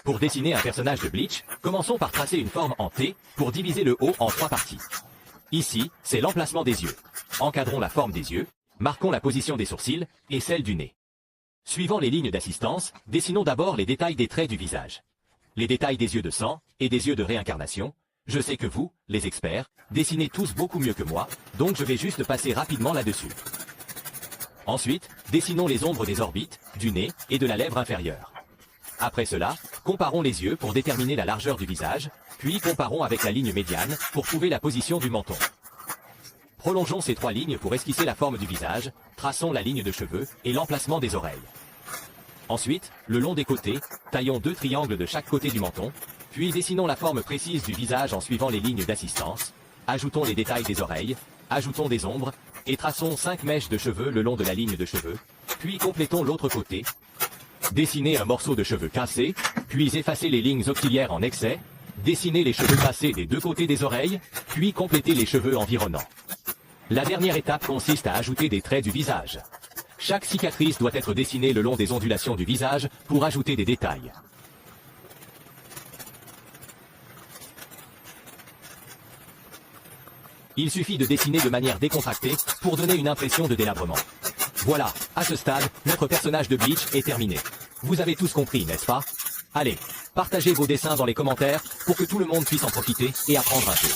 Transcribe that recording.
Pour dessiner un personnage de Bleach, commençons par tracer une forme en T pour diviser le haut en 3 parties. Ici, c'est l'emplacement des yeux. Encadrons la forme des yeux, marquons la position des sourcils et celle du nez. Suivant les lignes d'assistance, dessinons d'abord les détails des traits du visage. Les détails des yeux de sang et des yeux de réincarnation. Je sais que vous, les experts, dessinez tous beaucoup mieux que moi, donc je vais juste passer rapidement là-dessus. Ensuite, dessinons les ombres des orbites, du nez et de la lèvre inférieure. Après cela, comparons les yeux pour déterminer la largeur du visage, puis comparons avec la ligne médiane pour trouver la position du menton. Prolongeons ces 3 lignes pour esquisser la forme du visage, traçons la ligne de cheveux et l'emplacement des oreilles. Ensuite, le long des côtés, taillons 2 triangles de chaque côté du menton, puis dessinons la forme précise du visage en suivant les lignes d'assistance, ajoutons les détails des oreilles, ajoutons des ombres, et traçons 5 mèches de cheveux le long de la ligne de cheveux, puis complétons l'autre côté. Dessinez un morceau de cheveux cassé, puis effacez les lignes auxiliaires en excès, dessinez les cheveux cassés des 2 côtés des oreilles, puis complétez les cheveux environnants. La dernière étape consiste à ajouter des traits du visage. Chaque cicatrice doit être dessinée le long des ondulations du visage pour ajouter des détails. Il suffit de dessiner de manière décontractée pour donner une impression de délabrement. Voilà, à ce stade, notre personnage de Bleach est terminé. Vous avez tous compris, n'est-ce pas? Allez, partagez vos dessins dans les commentaires pour que tout le monde puisse en profiter et apprendre un peu.